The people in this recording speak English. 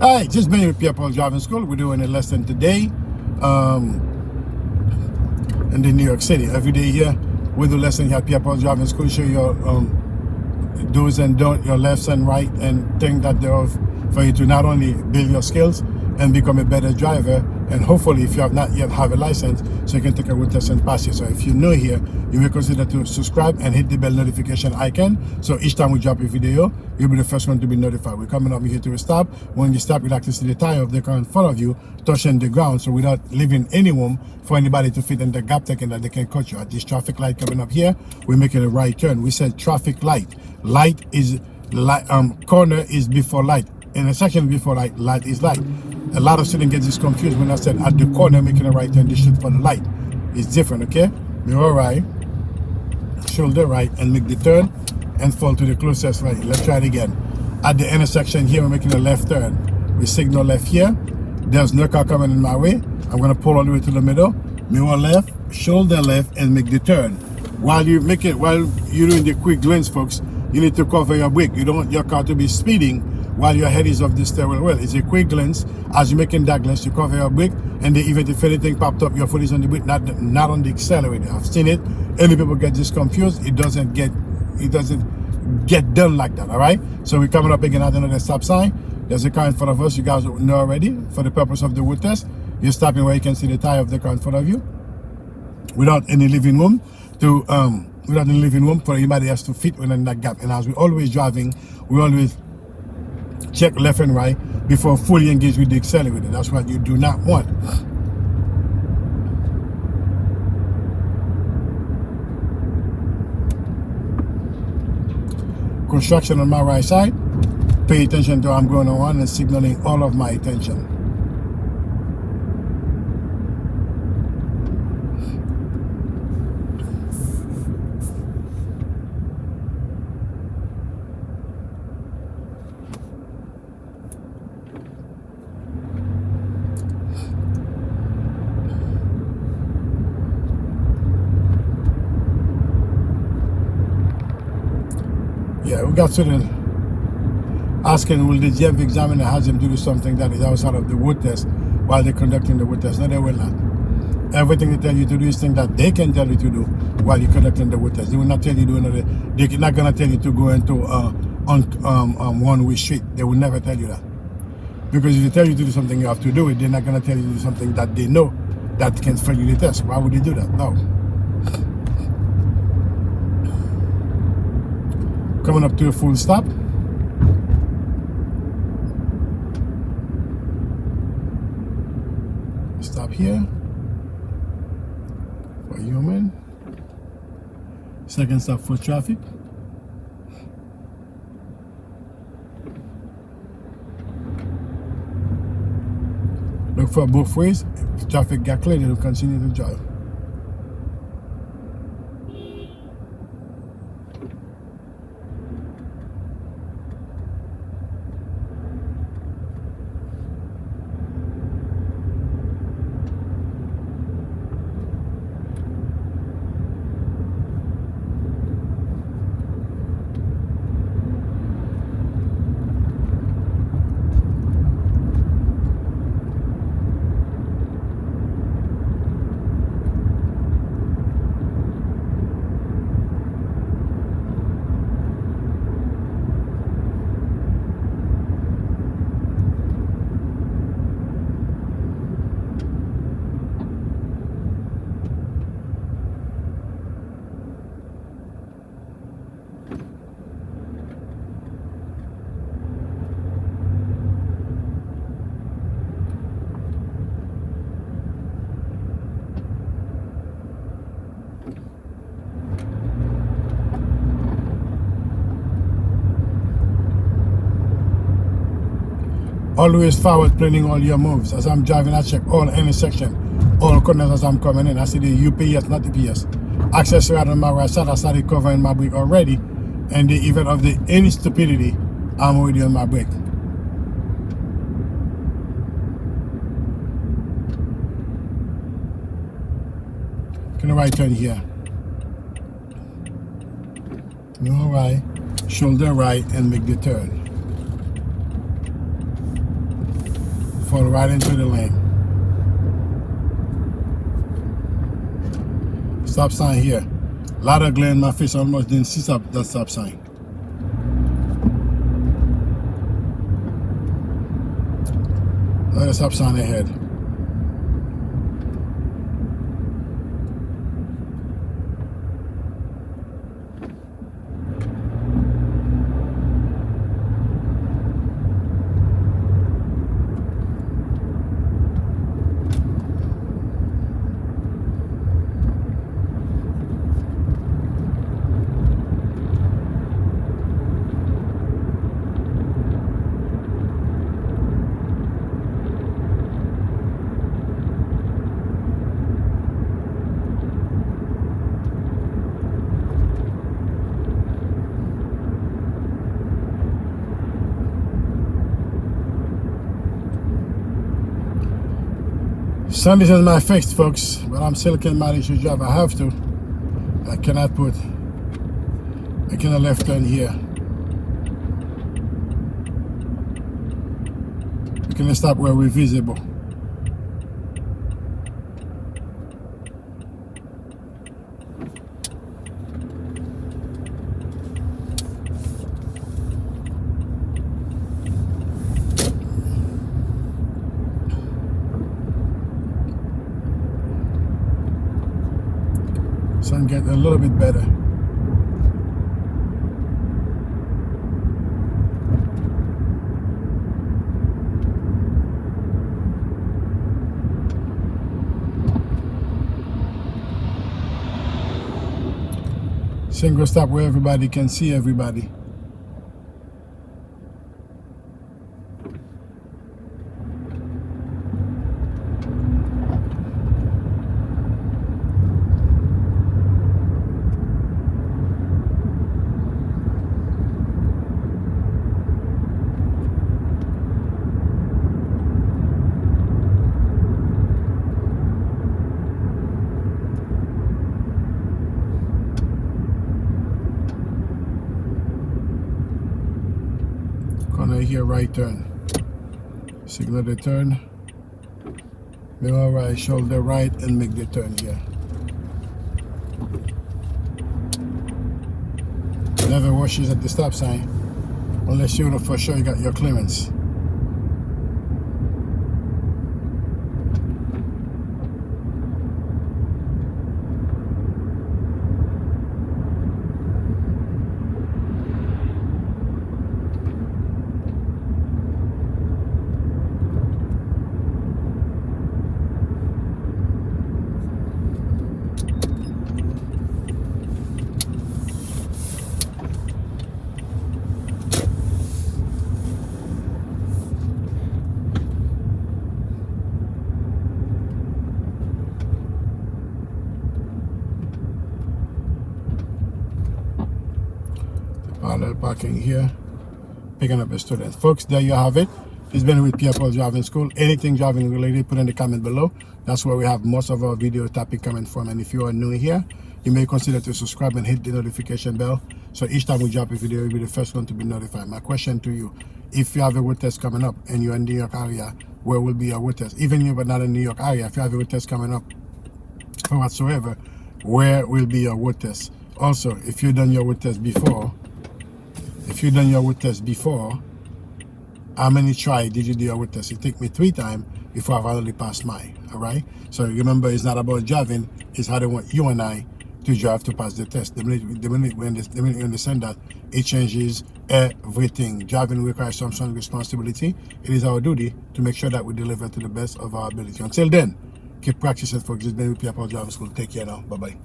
All right, just been with Pierre driving school. We're doing a lesson today in the New York City. Every day here, we do lesson here at Pierre driving school. Show your do's and don'ts, your lefts and right, and things that there are for you to not only build your skills and become a better driver, and hopefully if you have not yet have a license, so you can take a road test and pass it. So if you're new here, you may consider to subscribe and hit the bell notification icon, so each time we drop a video, you'll be the first one to be notified. We're coming up here to a stop. When you stop, you'd like to see the tire of the car in front of you touching the ground, so without leaving any room for anybody to fit in the gap, thinking that they can cut you. At this traffic light coming up here, we're making a right turn. We said traffic light. Light is light, corner is before light. In a section before light, light is light. A lot of students get this confused when I said at the corner making a right turn, they shoot for the light. It's different, okay? Mirror right, shoulder right, and make the turn and fall to the closest right. Let's try it again. At the intersection here, we're making a left turn. We signal left here. There's no car coming in my way. I'm gonna pull all the way to the middle. Mirror left, shoulder left, and make the turn. While you're doing the quick glance, folks, you need to cover your brake. You don't want your car to be speeding while your head is off the steering wheel. It's a quick glance. As you're making that glance, you cover your brake, and then even if anything popped up, your foot is on the brake, not on the accelerator. I've seen it. Any people get this confused. It doesn't get done like that. All right. So we're coming up again at another stop sign. There's a car in front of us. You guys know already. For the purpose of the road test, you're stopping where you can see the tire of the car in front of you, without any living room for anybody else to fit within that gap. And as we're always driving, we always check left and right before fully engage with the accelerator. That's what you do not want. Construction on my right side. Pay attention to how I'm going on and signaling all of my attention. Yeah, we got students asking, will the GF examiner has them do something that is outside of the road test while they're conducting the road test? No, they will not. Everything they tell you to do is things that they can tell you to do while you're conducting the road test. They will not tell you to do another. They're not going to tell you to go into one-way street. They will never tell you that. Because if they tell you to do something, you have to do it. They're not going to tell you to do something that they know that can fail you the test. Why would they do that? No. Coming up to a full stop. Stop here for human. Second stop for traffic. Look for both ways. If traffic got clear, they'll continue to drive. Always forward planning all your moves. As I'm driving, I check all intersection, all corners as I'm coming in. I see the UPS, not the PS. Access right on my right side. I started covering my brake already. And the event of any stupidity, I'm already on my brake. Can I right turn here? No right, shoulder right, and make the turn. fall right into the lane. Stop sign here. A lot of glare in my face. I almost didn't see that stop sign. Another stop sign ahead. Some is my fixed, folks, but I'm still can manage to drive. I have to. I cannot left turn here. We can stop where we're visible. Sun get a little bit better. Single stop where everybody can see everybody. Corner here, right turn. Signal the turn. Mirror right, shoulder right, and make the turn here. Never washes at the stop sign unless you know for sure you got your clearance. Parallel parking here, picking up a student. Folks, there you have it. It's been with Pierre Driving School. Anything driving related, put in the comment below. That's where we have most of our video topic coming from. And if you are new here, you may consider to subscribe and hit the notification bell. So each time we drop a video, you'll be the first one to be notified. My question to you, if you have a road test coming up and you're in New York area, where will be your road test? Even if you're not in New York area, if you have a road test coming up or whatsoever, where will be your road test? Also, if you've done your road test before, how many try did you do your road test? It took me 3 times before I've already passed mine. All right. So remember, it's not about driving; it's how they want you and I to drive to pass the test. The minute you understand that, it changes everything. Driving requires some sort of responsibility. It is our duty to make sure that we deliver to the best of our ability. Until then, keep practicing, folks. It's been with Pierre Driving School. Take care now. Bye bye.